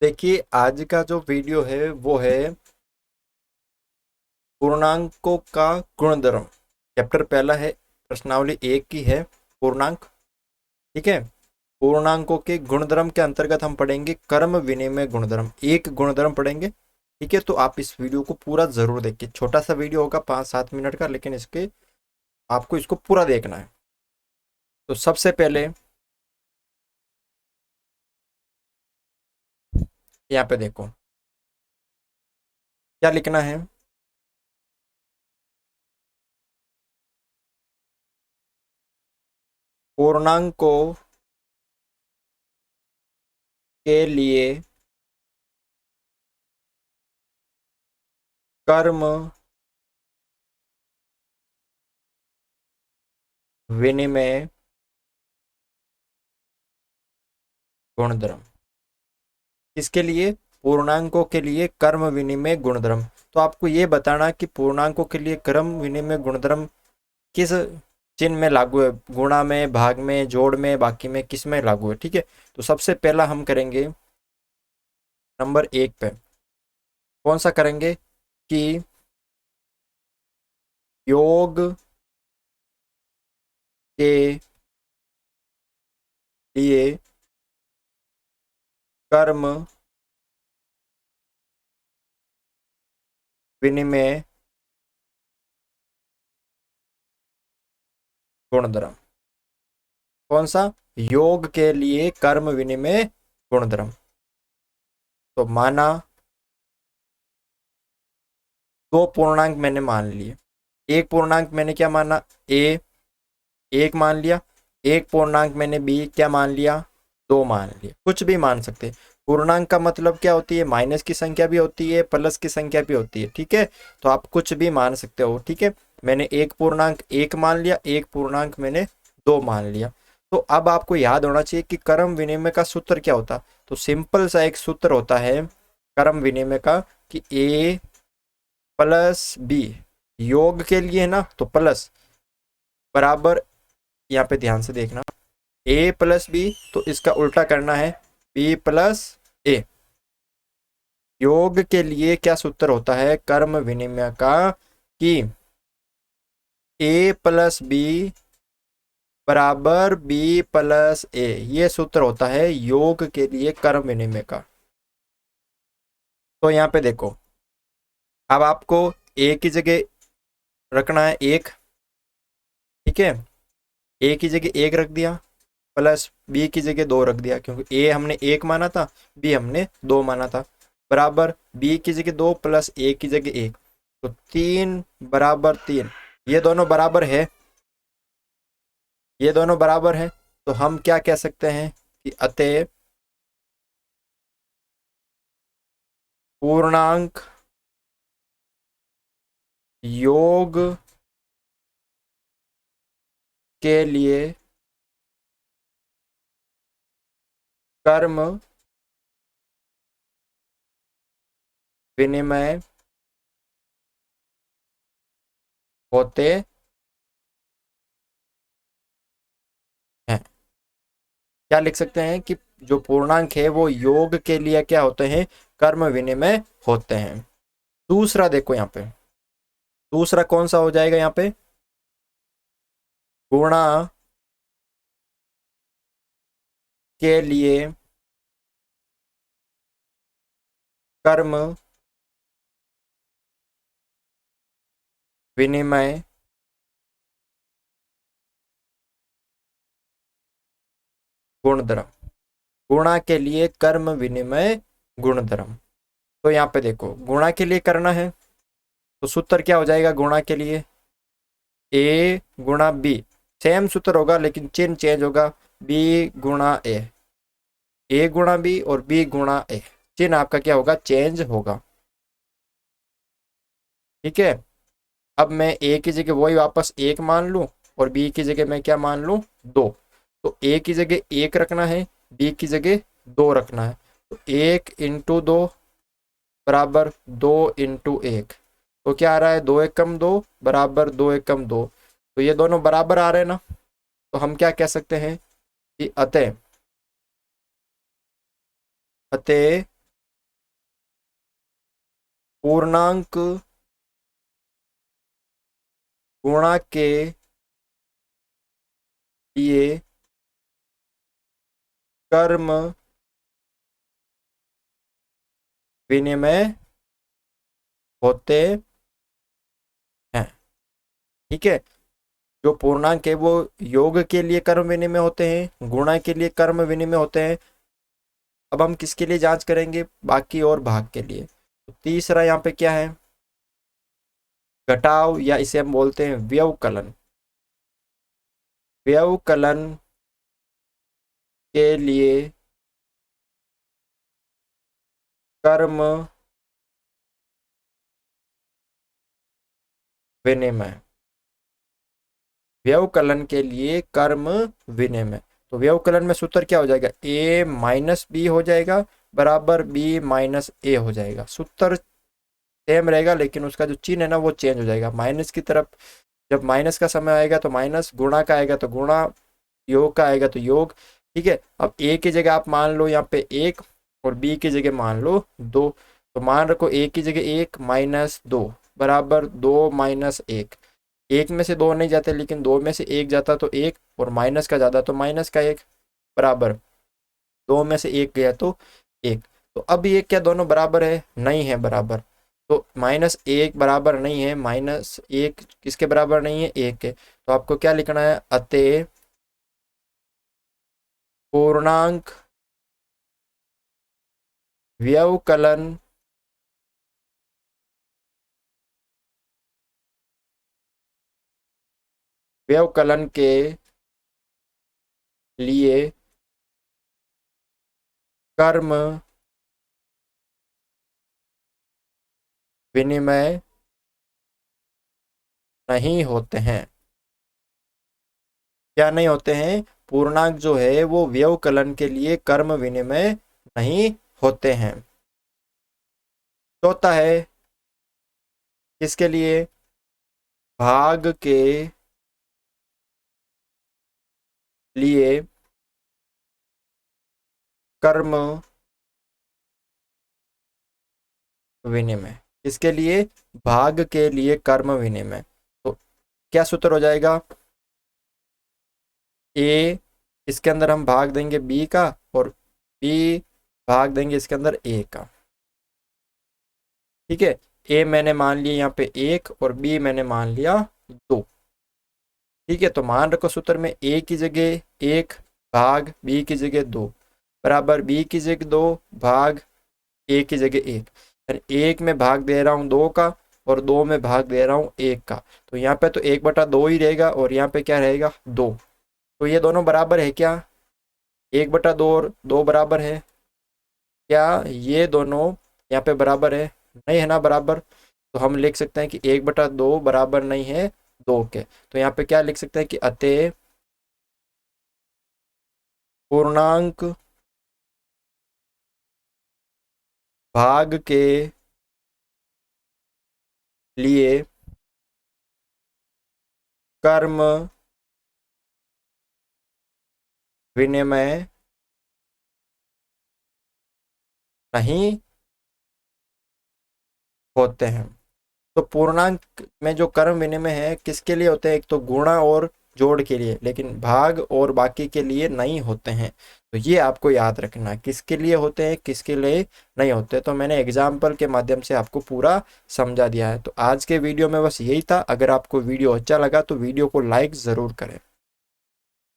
देखिए, आज का जो वीडियो है वो है पूर्णांकों का गुणधर्म। चैप्टर पहला है, प्रश्नावली एक की है पूर्णांक। ठीक है। पूर्णांकों के गुणधर्म के अंतर्गत हम पढ़ेंगे कर्म विनिमय गुणधर्म, एक गुणधर्म पढ़ेंगे। ठीक है, तो आप इस वीडियो को पूरा जरूर देखिए। छोटा सा वीडियो होगा 5-7 मिनट का, लेकिन इसके आपको इसको पूरा देखना है। तो सबसे पहले यहाँ पे देखो क्या लिखना है। पूर्णांकों के लिए कर्म विनिमय गुणधर्म। किसके लिए? पूर्णांकों के लिए कर्म विनिमय गुणधर्म। तो आपको ये बताना कि पूर्णांकों के लिए कर्म विनिमय गुणधर्म किस चिन्ह में लागू है, गुणा में, भाग में, जोड़ में, बाकी में, किस में लागू है। ठीक है, तो सबसे पहला हम करेंगे नंबर 1 पे। कौन सा करेंगे कि योग के लिए कर्म विनिमय गुणधर्म। कौन सा? योग के लिए कर्म विनिमय गुणधर्म। तो माना दो पूर्णांक मैंने मान लिए। एक पूर्णांक मैंने क्या माना? ए एक मान लिया। एक पूर्णांक मैंने बी क्या मान लिया? दो मान लिया। कुछ भी मान सकते हैं। पूर्णांक का मतलब क्या होती है? माइनस की संख्या भी होती है, प्लस की संख्या भी होती है। ठीक है, तो आप कुछ भी मान सकते हो। ठीक है, मैंने एक पूर्णांक एक मान लिया, एक पूर्णांक मैंने दो मान लिया। तो अब आपको याद होना चाहिए कि कर्म विनिमय का सूत्र क्या होता। तो सिंपल सा एक सूत्र होता है कर्म विनिमय का कि ए प्लस बी, योग के लिए है ना, तो प्लस बराबर, यहाँ पे ध्यान से देखना, ए प्लस बी, तो इसका उल्टा करना है बी प्लस ए। योग के लिए क्या सूत्र होता है कर्म विनिमय का कि ए प्लस बी बराबर बी प्लस ए। ये सूत्र होता है योग के लिए कर्म विनिमय का। तो यहाँ पे देखो, अब आपको ए की जगह रखना है एक। ठीक है, ए की जगह एक रख दिया, प्लस बी की जगह दो रख दिया, क्योंकि ए हमने एक माना था, बी हमने दो माना था। बराबर बी की जगह दो प्लस ए की जगह एक, तो तीन बराबर तीन। ये दोनों बराबर है, ये दोनों बराबर है। तो हम क्या कह सकते हैं कि अतः पूर्णांक योग के लिए कर्म विनिमय होते हैं। क्या लिख सकते हैं कि जो पूर्णांक है वो योग के लिए क्या होते हैं? कर्म विनिमय होते हैं। दूसरा देखो यहाँ पे, दूसरा कौन सा हो जाएगा यहाँ पे? गुणा के लिए कर्म विनिमय गुणधर्म। गुणा के लिए कर्म विनिमय गुणधर्म। तो यहाँ पे देखो, गुणा के लिए करना है तो सूत्र क्या हो जाएगा गुणा के लिए? ए गुणा बी। सेम सूत्र होगा लेकिन चिन्ह चेंज होगा। बी गुणा ए गुणा बी और बी गुणा ए। चिन्ह आपका क्या होगा? चेंज होगा। ठीक है, अब मैं ए की जगह वही वापस एक मान लूं और बी की जगह मैं क्या मान लूं? दो। तो ए की जगह एक रखना है, बी की जगह दो रखना है। तो एक इंटू दो बराबर दो इंटू एक। तो क्या आ रहा है? दो एकम दो बराबर दो एकम दो। तो ये दोनों बराबर आ रहे हैं ना। तो हम क्या कह सकते हैं कि अतः अतः पूर्णांक गुणा के लिए कर्म विनिमय होते हैं। ठीक है, जो पूर्णांक है वो योग के लिए कर्म विनिमय होते हैं, गुणा के लिए कर्म विनिमय होते हैं। अब हम किसके लिए जांच करेंगे? बाकी और भाग के लिए। तो तीसरा यहाँ पे क्या है? घटाव, या इसे हम बोलते हैं व्यवकलन। व्यवकलन के लिए कर्म विनिमय। व्यवकलन के लिए कर्म विनिमय। तो व्यवकलन में सूत्र क्या हो जाएगा? a माइनस बी हो जाएगा बराबर b माइनस ए हो जाएगा। सूत्र सेम रहेगा लेकिन उसका जो चिन्ह है ना वो चेंज हो जाएगा। माइनस की तरफ जब माइनस का समय आएगा तो माइनस, गुणा का आएगा तो गुणा, योग का आएगा तो योग। ठीक है, अब a की जगह आप मान लो यहाँ पे 1 और b की जगह मान लो 2। तो मान रखो a की जगह 1 माइनस 2 बराबर 2 माइनस 1। 1 में से 2 नहीं जाते लेकिन 2 में से 1 जाता तो 1, और माइनस का ज़्यादा तो माइनस का 1 बराबर 2 में से 1 गया तो 1। तो अब ये क्या दोनों बराबर है? नहीं है बराबर। तो माइनस 1 बराबर नहीं है, माइनस 1 किसके बराबर नहीं है? 1 के। तो आपको क्या लिखना है? अतः पूर्णांक व्यवकलन व्यवकलन के लिए कर्म विनिमय नहीं होते हैं। क्या नहीं होते हैं? पूर्णांक जो है वो व्यवकलन के लिए कर्म विनिमय नहीं होते हैं। चौथा है किसके लिए? भाग के लिए कर्म विनिमय। किसके लिए? भाग के लिए कर्म विनिमय। तो क्या सूत्र हो जाएगा? ए, इसके अंदर हम भाग देंगे बी का, और बी भाग देंगे इसके अंदर ए का। ठीक है, ए मैंने मान लिया यहाँ पे 1 और बी मैंने मान लिया 2। ठीक है, तो मान रखो सूत्र में ए की जगह 1 भाग बी की जगह 2 बराबर बी की जगह 2 भाग ए की जगह 1। यानी 1 में भाग दे रहा हूँ 2 का और 2 में भाग दे रहा हूँ 1 का। तो यहाँ पे तो 1/2 ही रहेगा और यहाँ पे क्या रहेगा? 2। तो ये दोनों बराबर है क्या? 1/2 और 2 बराबर है क्या? ये दोनों यहाँ पे बराबर है? नहीं है ना बराबर। तो हम लिख सकते हैं कि 1/2 बराबर नहीं है 2 के। तो यहाँ पे क्या लिख सकते हैं कि अतः पूर्णांक भाग के लिए कर्म विनिमय नहीं होते हैं। तो पूर्णांक में जो कर्म विनिमय है किसके लिए होते हैं? एक तो गुणा और जोड़ के लिए, लेकिन भाग और बाकी के लिए नहीं होते हैं। तो ये आपको याद रखना, किसके लिए होते हैं किसके लिए नहीं होते। तो मैंने एग्जाम्पल के माध्यम से आपको पूरा समझा दिया है। तो आज के वीडियो में बस यही था। अगर आपको वीडियो अच्छा लगा तो वीडियो को लाइक ज़रूर करें।